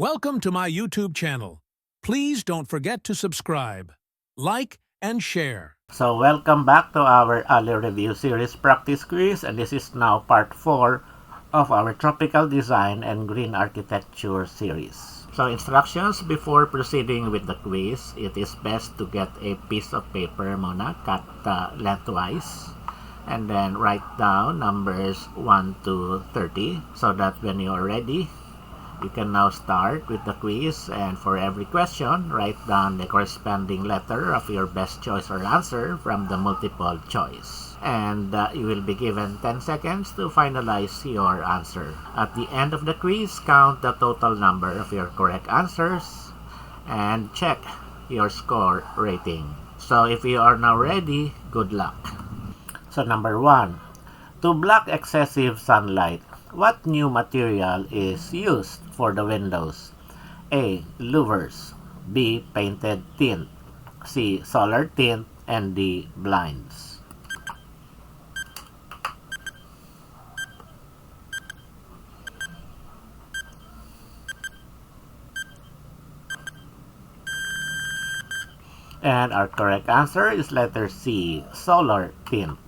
Welcome to my YouTube channel. Please don't forget to subscribe, like, and share. So welcome back to our alley review series practice quiz, and this is now part 4 of our tropical design and green architecture series. So instructions before proceeding with the quiz, it is best to get a piece of paper muna, cut lengthwise, and then write down numbers 1 to 30 so that when you are ready, you can now start with the quiz, and for every question, write down the corresponding letter of your best choice or answer from the multiple choice. And you will be given 10 seconds to finalize your answer. At the end of the quiz, count the total number of your correct answers and check your score rating. So if you are now ready, good luck. So number 1, to block excessive sunlight, what new material is used for the windows? A. Louvers. B. Painted tint. C. Solar tint. And D. Blinds. And our correct answer is letter C. Solar tint.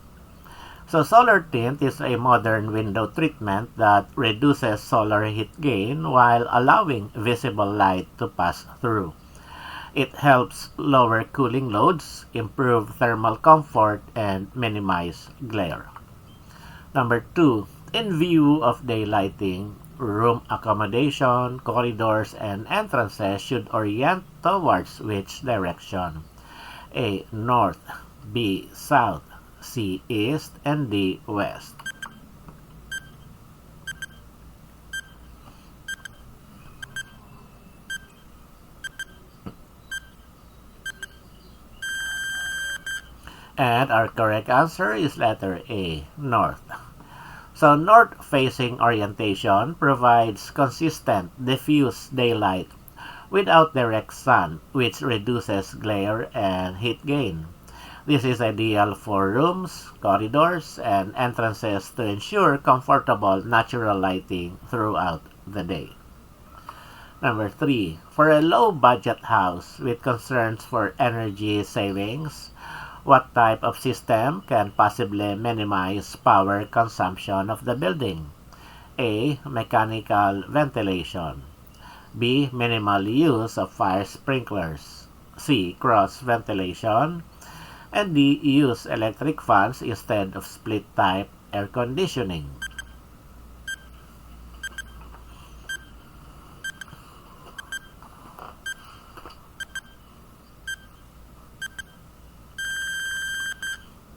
So solar tint is a modern window treatment that reduces solar heat gain while allowing visible light to pass through. It helps lower cooling loads, improve thermal comfort, and minimize glare. Number 2, in view of daylighting, room accommodation, corridors, and entrances should orient towards which direction? A. North. B. South. C. East. And D. West. And our correct answer is letter A. North. So north-facing orientation provides consistent, diffuse daylight without direct sun, which reduces glare and heat gain. This is ideal for rooms, corridors, and entrances to ensure comfortable natural lighting throughout the day. Number 3, for a low-budget house with concerns for energy savings, what type of system can possibly minimize power consumption of the building? A. Mechanical ventilation. B. Minimal use of fire sprinklers. C. Cross ventilation. And D. Use electric fans instead of split-type air conditioning.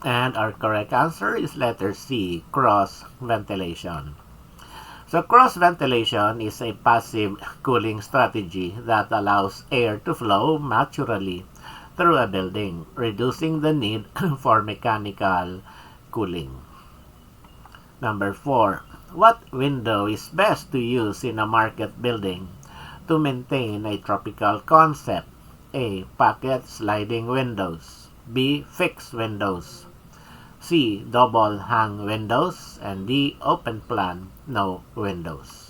And our correct answer is letter C, cross ventilation. So cross ventilation is a passive cooling strategy that allows air to flow naturally through a building, reducing the need for mechanical cooling. Number 4, what window is best to use in a market building to maintain a tropical concept? A. Pocket sliding windows. B. Fixed windows. C. Double hung windows. And D. Open plan, no windows.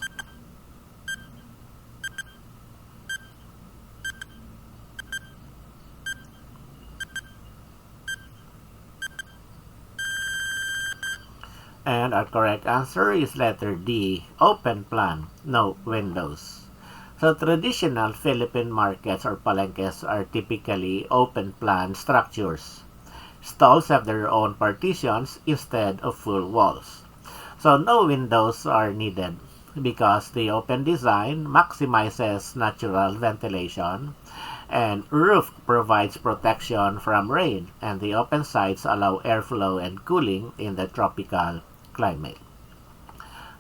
And our correct answer is letter D, open plan, no windows. So traditional Philippine markets or palengkes are typically open plan structures. Stalls have their own partitions instead of full walls. So no windows are needed because the open design maximizes natural ventilation, and roof provides protection from rain, and the open sides allow airflow and cooling in the tropical climate.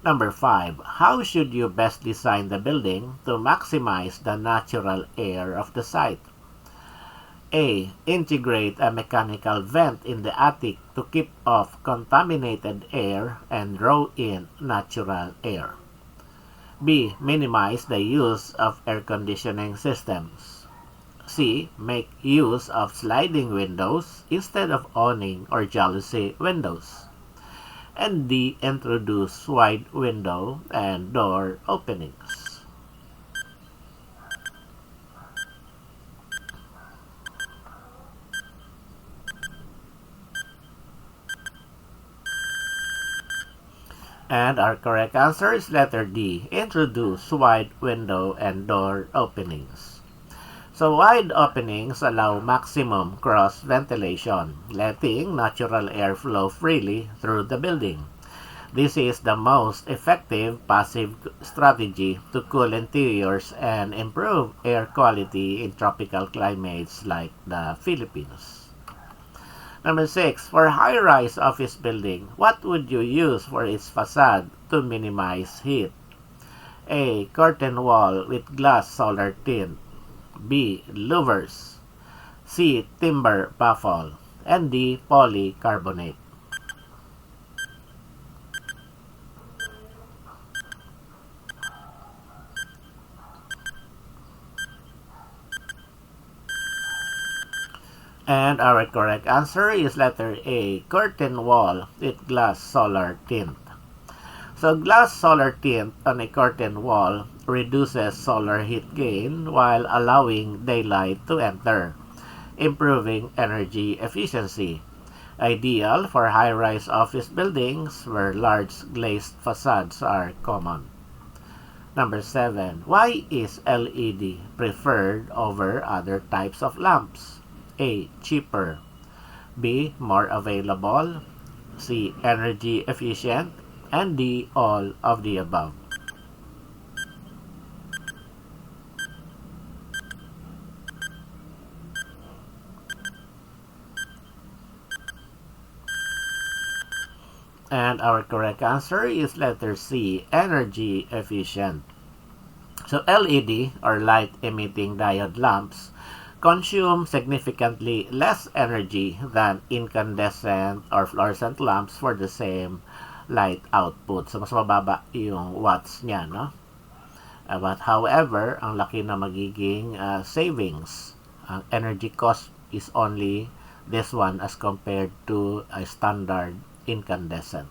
Number 5, how should you best design the building to maximize the natural air of the site? A. Integrate a mechanical vent in the attic to keep off contaminated air and draw in natural air. B. Minimize the use of air conditioning systems. C. Make use of sliding windows instead of awning or jalousie windows. And D. Introduce wide window and door openings. And our correct answer is letter D. Introduce wide window and door openings. So wide openings allow maximum cross ventilation, letting natural air flow freely through the building. This is the most effective passive strategy to cool interiors and improve air quality in tropical climates like the Philippines. Number 6, for high-rise office building, what would you use for its facade to minimize heat? A. Curtain wall with glass solar tint. B. Louvers. C. Timber baffle. And D. Polycarbonate. And our correct answer is letter A. Curtain wall with glass solar tint. So glass solar tint on a curtain wall reduces solar heat gain while allowing daylight to enter, improving energy efficiency. Ideal for high-rise office buildings where large glazed facades are common. Number 7. Why is LED preferred over other types of lamps? A. Cheaper. B. More available. C. Energy efficient. And D. All of the above. And our correct answer is letter C. Energy efficient. So LED or light emitting diode lamps consume significantly less energy than incandescent or fluorescent lamps for the same light output. So, mas mababa yung watts niya, no? But however, ang laki na magiging savings. Ang energy cost is only this one as compared to a standard incandescent.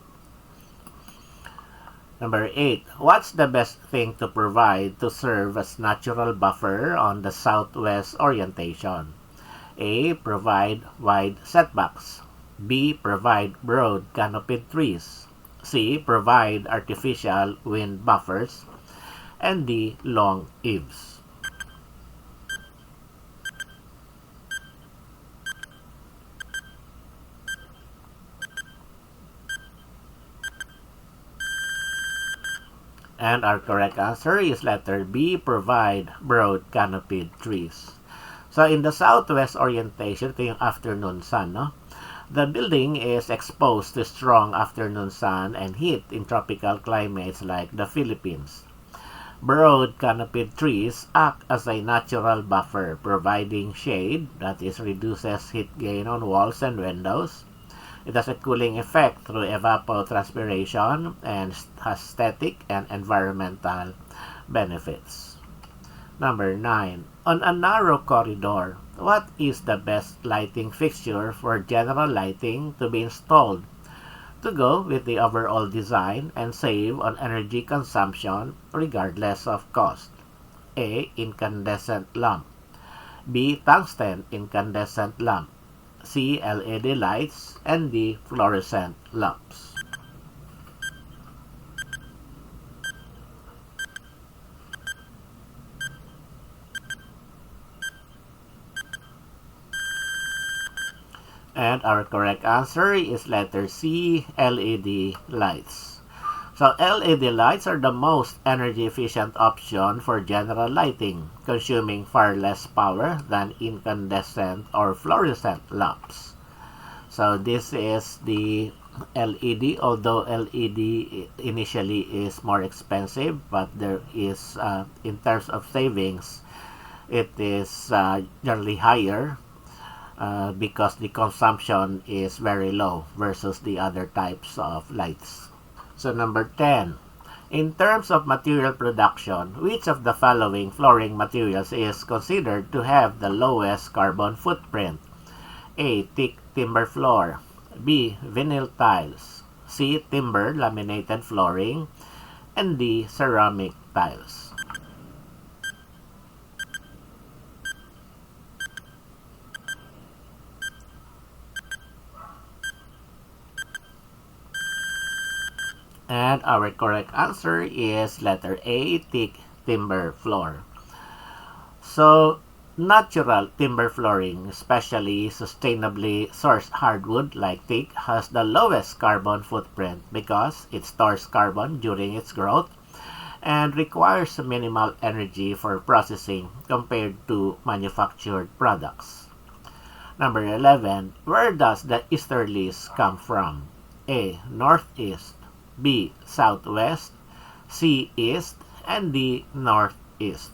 Number 8. What's the best thing to provide to serve as natural buffer on the southwest orientation? A. Provide wide setbacks. B. Provide broad canopied trees. C. Provide artificial wind buffers. And D. Long eaves. And our correct answer is letter B, provide broad canopied trees. So in the southwest orientation, ito yung afternoon sun, no? The building is exposed to strong afternoon sun and heat in tropical climates like the Philippines. Broad canopied trees act as a natural buffer, providing shade that is reduces heat gain on walls and windows. It has a cooling effect through evapotranspiration and has static and environmental benefits. Number 9. On a narrow corridor, what is the best lighting fixture for general lighting to be installed to go with the overall design and save on energy consumption regardless of cost? A. Incandescent lamp. B. Tungsten incandescent lamp. C. LED lights. And D. Fluorescent lamps. And our correct answer is letter C, LED lights. So LED lights are the most energy efficient option for general lighting, consuming far less power than incandescent or fluorescent lamps. So this is the LED, although LED initially is more expensive, but there is, in terms of savings, it is generally higher because the consumption is very low versus the other types of lights. So number 10. In terms of material production, which of the following flooring materials is considered to have the lowest carbon footprint? A. Thick timber floor. B. Vinyl tiles. C. Timber laminated flooring. And D. Ceramic tiles. And our correct answer is letter A, thick timber floor. So, natural timber flooring, especially sustainably sourced hardwood like teak, has the lowest carbon footprint because it stores carbon during its growth and requires minimal energy for processing compared to manufactured products. Number 11. Where does the easterlies come from? A. Northeast, B. Southwest, C. East, and D. Northeast.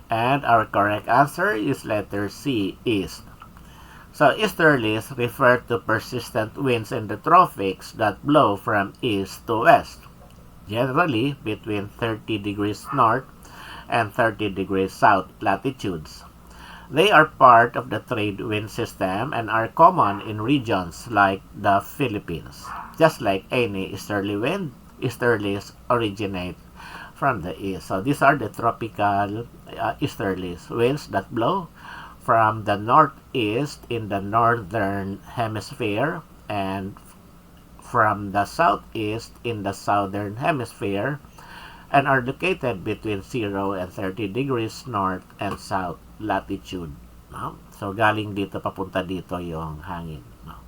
And our correct answer is letter C, East. So easterlies refer to persistent winds in the tropics that blow from east to west, generally between 30 degrees north and 30 degrees south latitudes. They are part of the trade wind system and are common in regions like the Philippines. Just like any easterly wind, easterlies originate from the east. So these are the tropical easterlies, winds that blow from the northeast in the northern hemisphere and from the southeast in the southern hemisphere and are located between 0 and 30 degrees north and south latitude. No? So galing dito papunta dito yung hangin. No?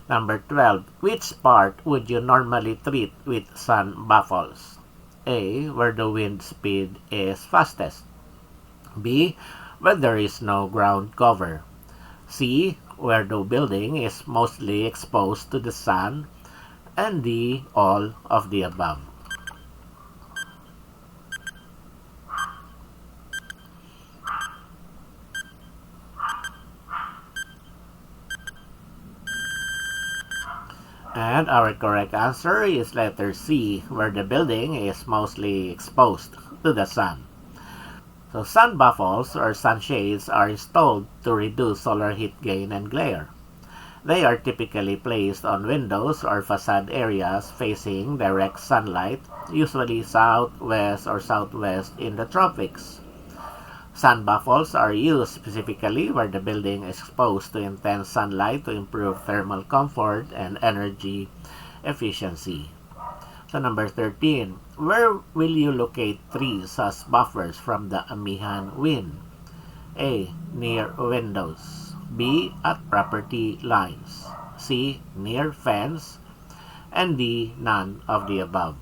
Number 12. Which part would you normally treat with sun baffles? A. Where the wind speed is fastest. B. Where there is no ground cover. C. Where the building is mostly exposed to the sun. And D. All of the above. And our correct answer is letter C, where the building is mostly exposed to the sun. So sun baffles or sunshades are installed to reduce solar heat gain and glare. They are typically placed on windows or facade areas facing direct sunlight, usually southwest or southwest in the tropics. Sun baffles are used specifically where the building is exposed to intense sunlight to improve thermal comfort and energy efficiency. So number 13, where will you locate trees as buffers from the Amihan wind? A. Near windows. B. At property lines. C. Near fence. And D. None of the above.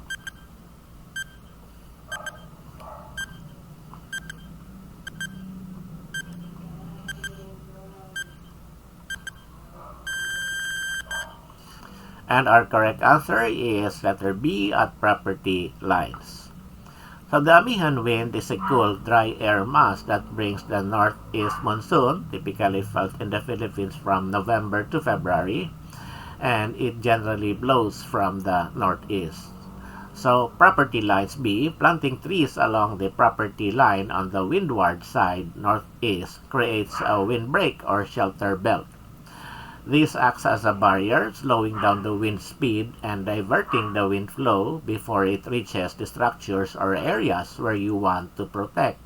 And our correct answer is letter B, at property lines. So the Amihan wind is a cool, dry air mass that brings the northeast monsoon, typically felt in the Philippines from November to February, and it generally blows from the northeast. So property lines B, planting trees along the property line on the windward side northeast creates a windbreak or shelter belt. This acts as a barrier, slowing down the wind speed and diverting the wind flow before it reaches the structures or areas where you want to protect.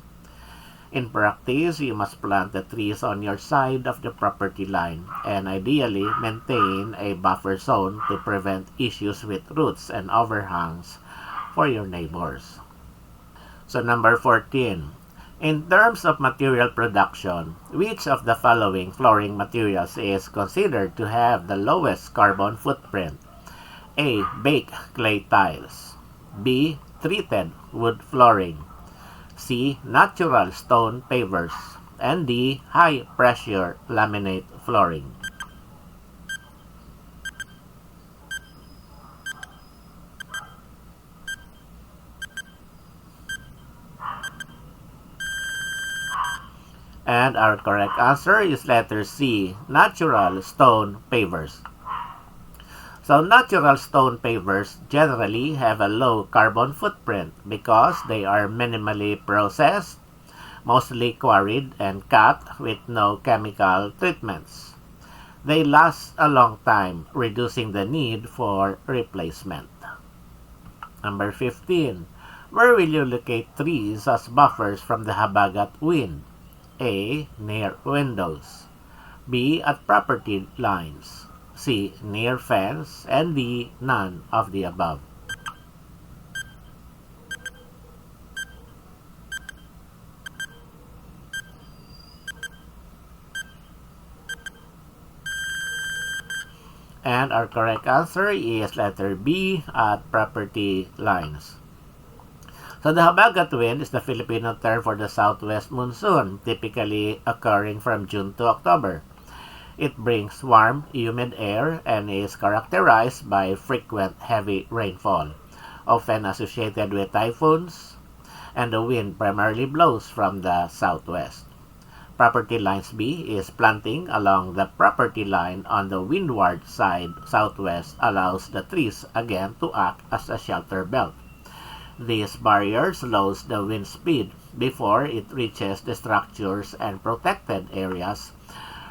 In practice, you must plant the trees on your side of the property line and ideally maintain a buffer zone to prevent issues with roots and overhangs for your neighbors. So number 14. In terms of material production, which of the following flooring materials is considered to have the lowest carbon footprint? A. Baked clay tiles. B. Treated wood flooring. C. Natural stone pavers. And D. High pressure laminate flooring. And our correct answer is letter C, natural stone pavers. So natural stone pavers generally have a low carbon footprint because they are minimally processed, mostly quarried and cut with no chemical treatments. They last a long time, reducing the need for replacement. Number 15. Where will you locate trees as buffers from the habagat wind? A. Near windows. B. At property lines. C. Near fence. And D. None of the above. And our correct answer is letter B, at property lines. So the habagat wind is the Filipino term for the southwest monsoon, typically occurring from June to October. It brings warm, humid air and is characterized by frequent heavy rainfall, often associated with typhoons, and the wind primarily blows from the southwest. Property lines B is planting along the property line on the windward side southwest allows the trees again to act as a shelter belt. These barriers slows the wind speed before it reaches the structures and protected areas,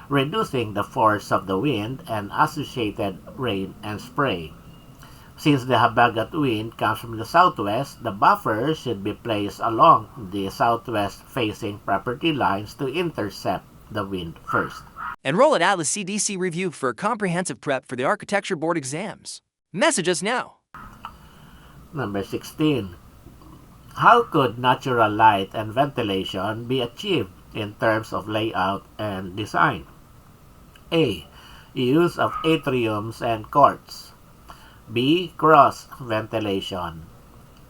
reducing the force of the wind and associated rain and spray. Since the habagat wind comes from the southwest, the buffer should be placed along the southwest-facing property lines to intercept the wind first. Enroll at Atlas CDC Review for comprehensive prep for the Architecture Board exams. Message us now. Number 16. How could natural light and ventilation be achieved in terms of layout and design? A. Use of atriums and courts. B. Cross ventilation.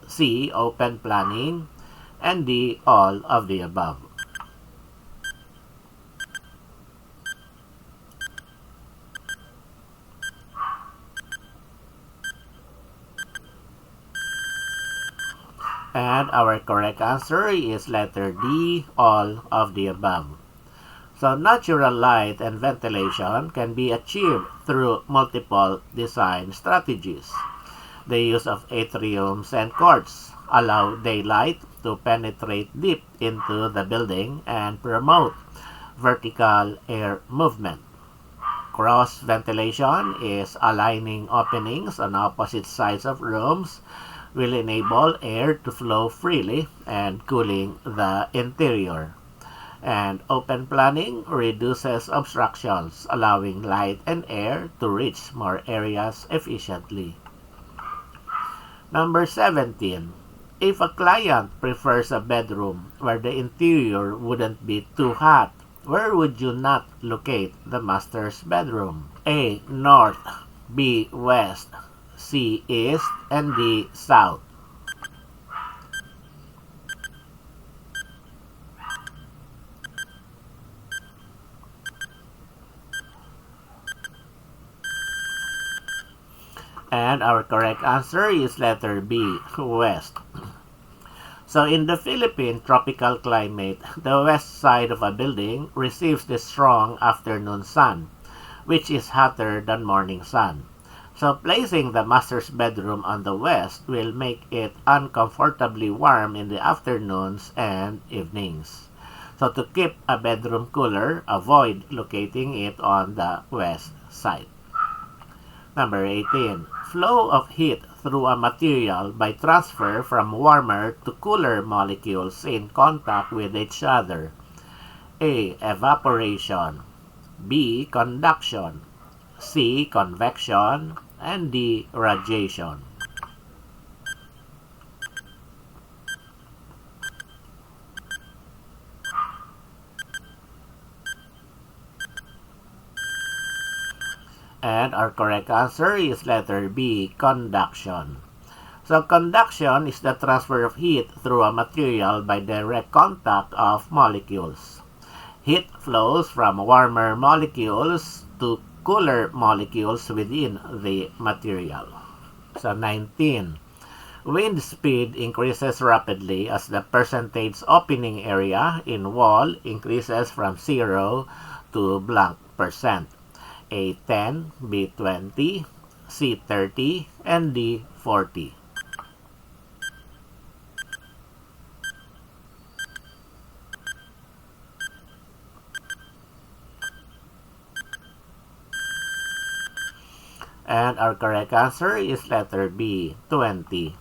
C. Open planning. And D. All of the above. And our correct answer is letter D. All of the above. So natural light and ventilation can be achieved through multiple design strategies. The use of atriums and courts allow daylight to penetrate deep into the building and promote vertical air movement. Cross ventilation is aligning openings on opposite sides of rooms will enable air to flow freely and cooling the interior. And open planning reduces obstructions, allowing light and air to reach more areas efficiently. Number 17. If a client prefers a bedroom where the interior wouldn't be too hot, where would you not locate the master's bedroom? A. North. B. West. C. East. And D. South. And our correct answer is letter B, West. So in the Philippine tropical climate, the west side of a building receives the strong afternoon sun, which is hotter than morning sun. So placing the master's bedroom on the west will make it uncomfortably warm in the afternoons and evenings. So to keep a bedroom cooler, avoid locating it on the west side. Number 18. Flow of heat through a material by transfer from warmer to cooler molecules in contact with each other. A. Evaporation. B. Conduction. C. Convection. And D. Radiation. And our correct answer is letter B, conduction. So conduction is the transfer of heat through a material by direct contact of molecules. Heat flows from warmer molecules to cooler molecules within the material. So 19. Wind speed increases rapidly as the percentage opening area in wall increases from 0 to blank percent. A 10, B 20, C 30, and D 40. And our correct answer is letter B, 20.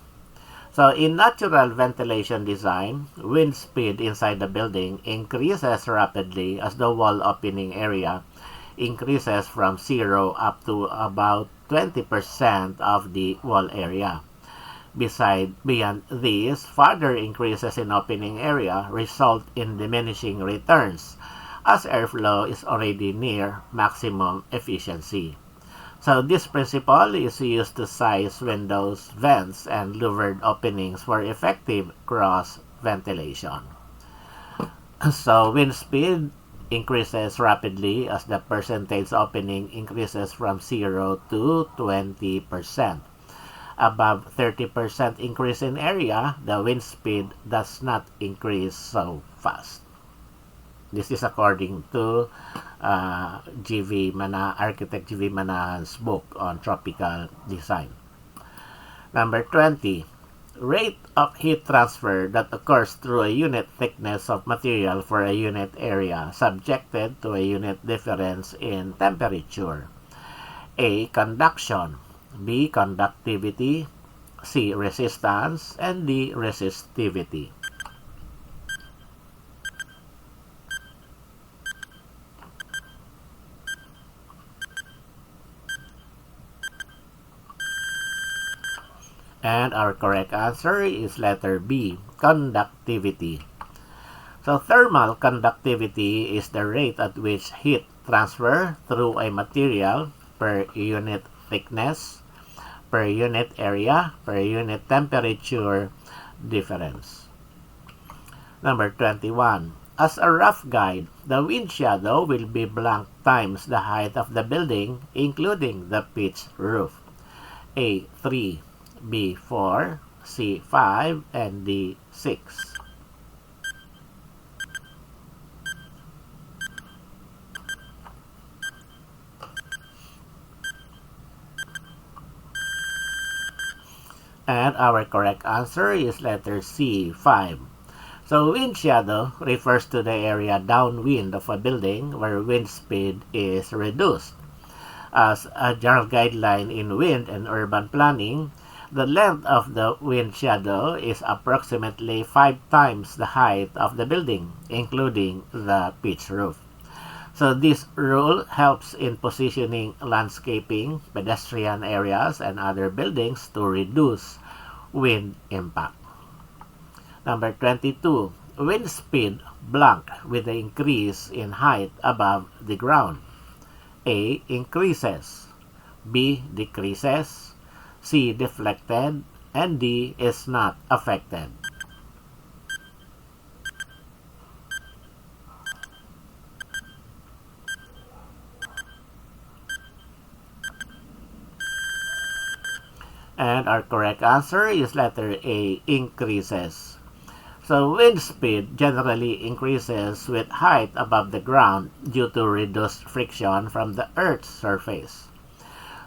So in natural ventilation design, wind speed inside the building increases rapidly as the wall opening area increases from 0 up to about 20% of the wall area. Beyond these, further increases in opening area result in diminishing returns as airflow is already near maximum efficiency. So this principle is used to size windows, vents, and louvered openings for effective cross ventilation. So wind speed increases rapidly as the percentage opening increases from 0 to 20%. Above 30% increase in area, the wind speed does not increase so fast. This is according to architect G.V. Manahan's book on tropical design. Number 20. Rate of heat transfer that occurs through a unit thickness of material for a unit area subjected to a unit difference in temperature. A. Conduction. B. Conductivity. C. Resistance. And D. Resistivity. And our correct answer is letter B, conductivity. So thermal conductivity is the rate at which heat transfer through a material per unit thickness, per unit area, per unit temperature difference. Number 21. As a rough guide, the wind shadow will be blank times the height of the building, including the pitched roof. A. 3. B. 4, C. 5, and D. 6. And our correct answer is letter C. 5. So wind shadow refers to the area downwind of a building where wind speed is reduced. As a general guideline in wind and urban planning, the length of the wind shadow is approximately 5 times the height of the building, including the pitched roof. So this rule helps in positioning landscaping, pedestrian areas, and other buildings to reduce wind impact. Number 22. Wind speed blank with the increase in height above the ground. A. Increases. B. Decreases. C. Deflected, and D. Is not affected. And our correct answer is letter A, increases. So wind speed generally increases with height above the ground due to reduced friction from the Earth's surface.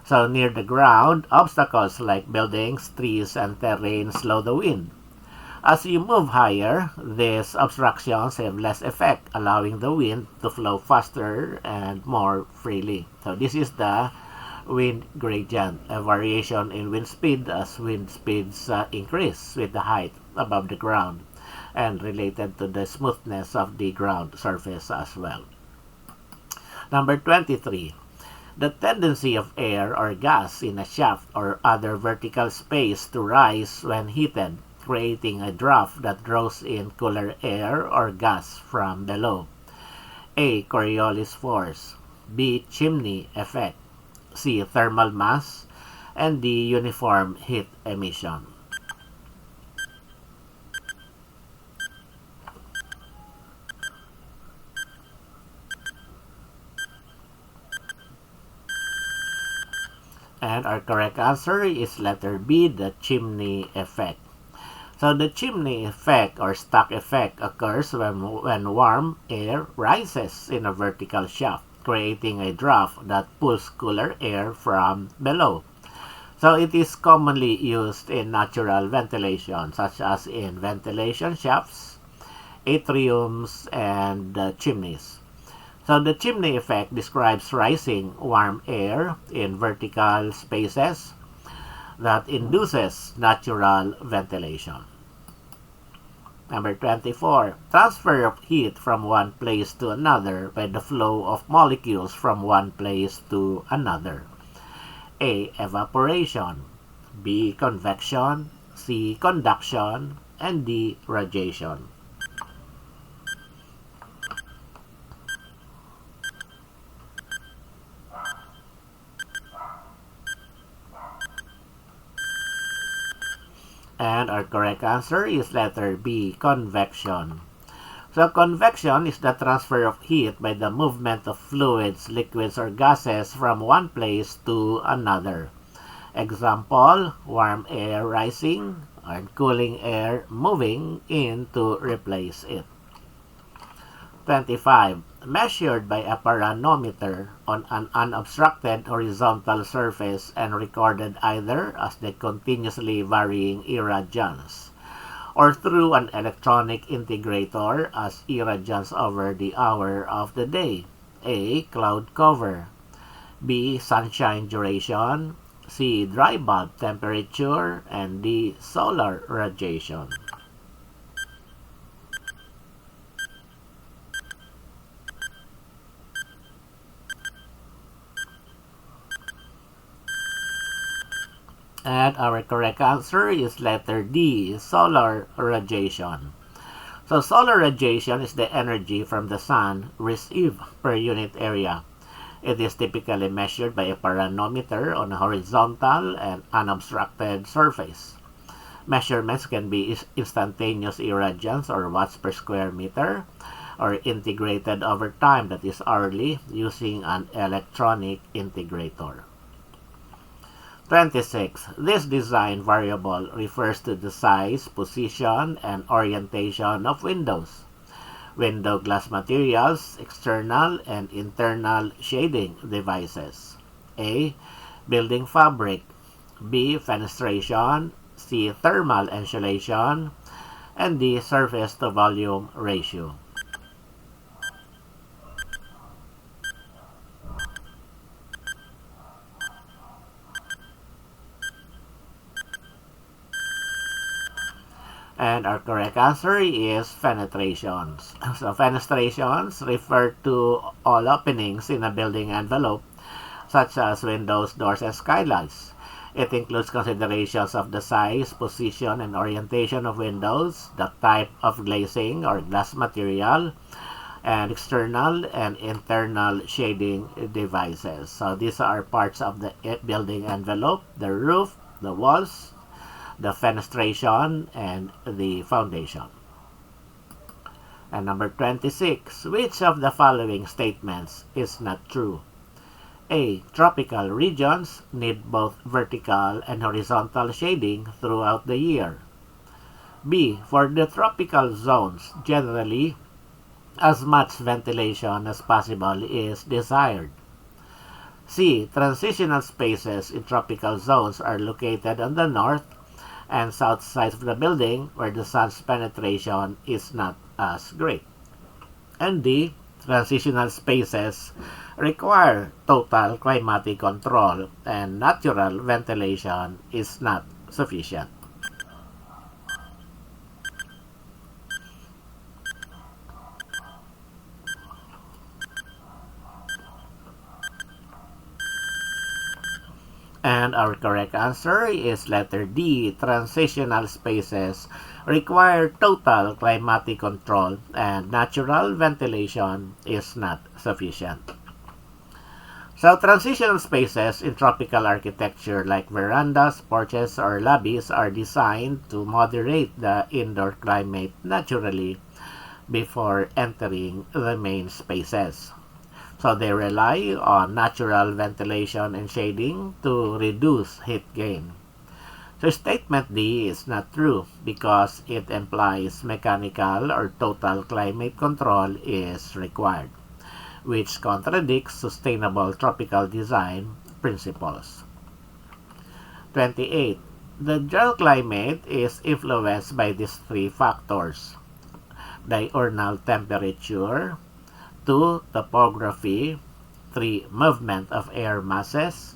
So near the ground, obstacles like buildings, trees, and terrain slow the wind. As you move higher, these obstructions have less effect, allowing the wind to flow faster and more freely. So this is the wind gradient, a variation in wind speed as wind speeds increase with the height above the ground and related to the smoothness of the ground surface as well. Number 23. The tendency of air or gas in a shaft or other vertical space to rise when heated, creating a draft that draws in cooler air or gas from below. A. Coriolis force. B. Chimney effect. C. Thermal mass. And D. Uniform heat emission. And our correct answer is letter B, the chimney effect. So the chimney effect or stack effect occurs when warm air rises in a vertical shaft, creating a draft that pulls cooler air from below. So it is commonly used in natural ventilation, such as in ventilation shafts, atriums, and chimneys. So the chimney effect describes rising warm air in vertical spaces that induces natural ventilation. Number 24, transfer of heat from one place to another by the flow of molecules from one place to another. A. Evaporation. B. Convection. C. Conduction. And D. Radiation. And our correct answer is letter B, convection. So convection is the transfer of heat by the movement of fluids, liquids, or gases from one place to another. Example, warm air rising and cooling air moving in to replace it. 25. Measured by a paranometer on an unobstructed horizontal surface and recorded either as the continuously varying irradiance or through an electronic integrator as irradiance over the hour of the day. A. Cloud cover. B. Sunshine duration. C. Dry bulb temperature. And D. Solar radiation. And our correct answer is letter D, solar radiation. So solar radiation is the energy from the sun received per unit area. It is typically measured by a paranometer on a horizontal and unobstructed surface. Measurements can be instantaneous irradiance or watts per square meter or integrated over time, that is hourly, using an electronic integrator. 26. This design variable refers to the size, position, and orientation of windows, window glass materials, external and internal shading devices. A. Building fabric. B. Fenestration. C. Thermal insulation. And D. Surface to volume ratio. And our correct answer is fenestrations. So fenestrations refer to all openings in a building envelope, such as windows, doors, and skylights. It includes considerations of the size, position, and orientation of windows, the type of glazing or glass material, and external and internal shading devices. So these are parts of the building envelope: the roof, the walls, the fenestration, and the foundation. And number 26, which of the following statements is not true? A. Tropical regions need both vertical and horizontal shading throughout the year. B. For the tropical zones, generally, as much ventilation as possible is desired. C. Transitional spaces in tropical zones are located on the north and south sides of the building where the sun's penetration is not as great. And D. Transitional spaces require total climatic control and natural ventilation is not sufficient. And our correct answer is letter D. Transitional spaces require total climatic control and natural ventilation is not sufficient. So transitional spaces in tropical architecture like verandas, porches, or lobbies are designed to moderate the indoor climate naturally before entering the main spaces. So they rely on natural ventilation and shading to reduce heat gain. So statement D is not true because it implies mechanical or total climate control is required, which contradicts sustainable tropical design principles. 28. The gel climate is influenced by these three factors: diurnal temperature, 2. Topography, 3. Movement of air masses,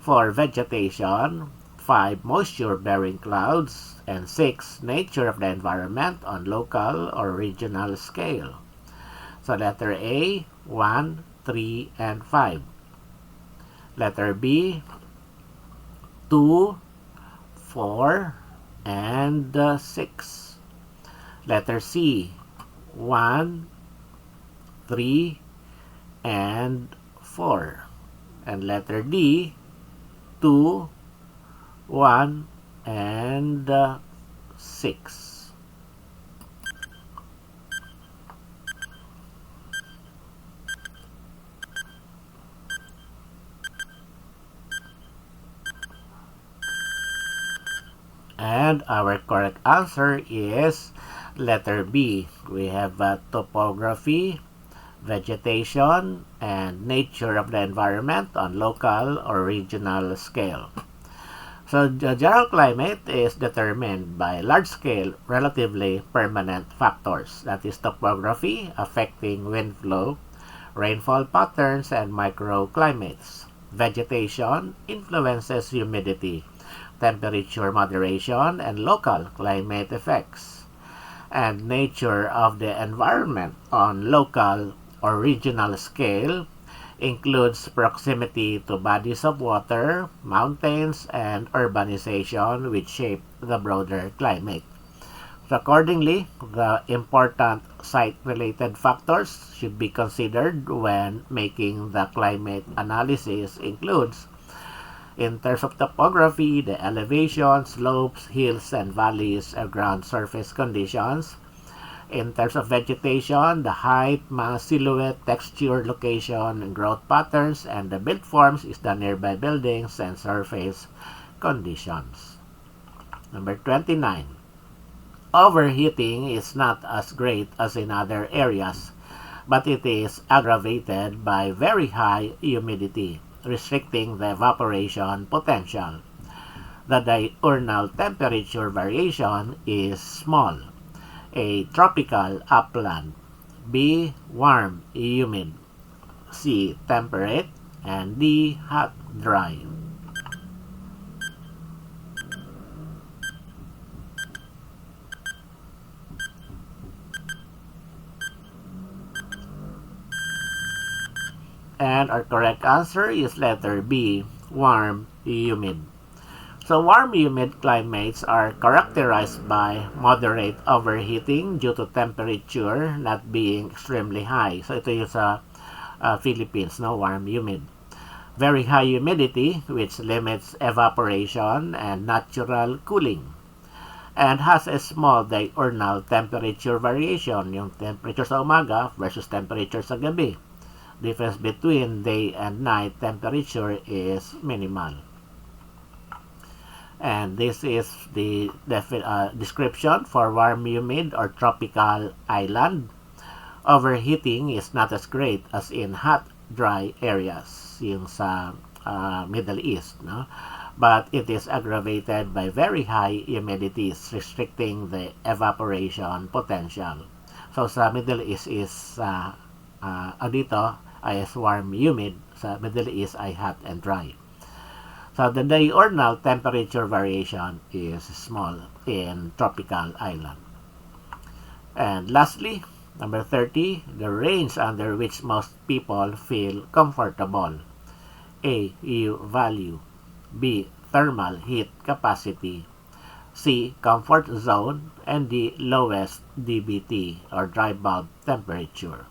4. Vegetation, 5. Moisture-bearing clouds. And 6. Nature of the environment on local or regional scale. So letter A, 1, 3, and 5. Letter B, 2, 4, and 6. Letter C, 1, 3, and 4. And letter D, 2, 1, and 6. And our correct answer is letter B. We have topography, vegetation, and nature of the environment on local or regional scale. So the general climate is determined by large-scale, relatively permanent factors. That is topography, affecting wind flow, rainfall patterns, and microclimates. Vegetation influences humidity, temperature moderation, and local climate effects. And nature of the environment on local or regional scale includes proximity to bodies of water, mountains, and urbanization which shape the broader climate. So accordingly, the important site-related factors should be considered when making the climate analysis includes, in terms of topography, the elevation, slopes, hills, and valleys of ground surface conditions. In terms of vegetation, the height, mass, silhouette, texture, location, and growth patterns, and the built forms is the nearby buildings and surface conditions. Number 29. Overheating is not as great as in other areas, but it is aggravated by very high humidity, restricting the evaporation potential. The diurnal temperature variation is small. A. Tropical upland. B. Warm, humid. C. Temperate. And D. Hot, dry. And our correct answer is letter B. Warm, humid. So warm, humid climates are characterized by moderate overheating due to temperature not being extremely high. So ito yung sa Philippines, no? Warm, humid. Very high humidity, which limits evaporation and natural cooling. And has a small diurnal temperature variation, yung temperature sa umaga versus temperature sa gabi. Difference between day and night temperature is minimal. And this is the description for warm, humid, or tropical island. Overheating is not as great as in hot, dry areas, yung sa Middle East, no? But it is aggravated by very high humidities, restricting the evaporation potential. So sa Middle East is dito ay warm, humid. Sa Middle East ay hot and dry. So the diurnal temperature variation is small in tropical island. And lastly, number 30, the range under which most people feel comfortable. A. U value. B. Thermal heat capacity. C. Comfort zone. And D. Lowest DBT or dry bulb temperature.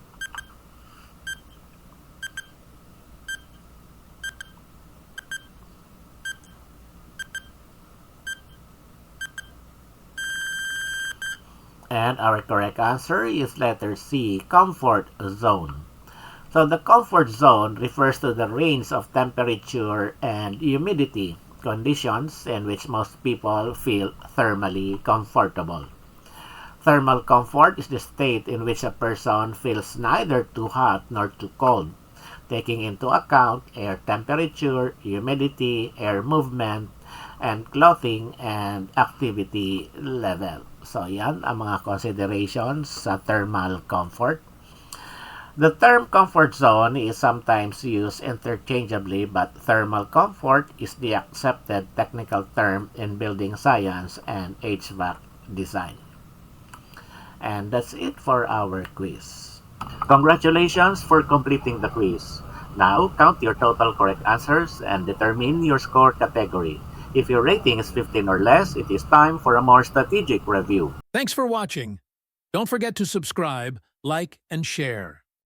And our correct answer is letter C, comfort zone. So the comfort zone refers to the range of temperature and humidity conditions in which most people feel thermally comfortable. Thermal comfort is the state in which a person feels neither too hot nor too cold, taking into account air temperature, humidity, air movement, and clothing and activity level. So yan ang mga considerations sa thermal comfort. The term comfort zone is sometimes used interchangeably, but thermal comfort is the accepted technical term in building science and HVAC design. And that's it for our quiz. Congratulations for completing the quiz. Now, count your total correct answers and determine your score category. If your rating is 15 or less, it is time for a more strategic review. Thanks for watching. Don't forget to subscribe, like, and share.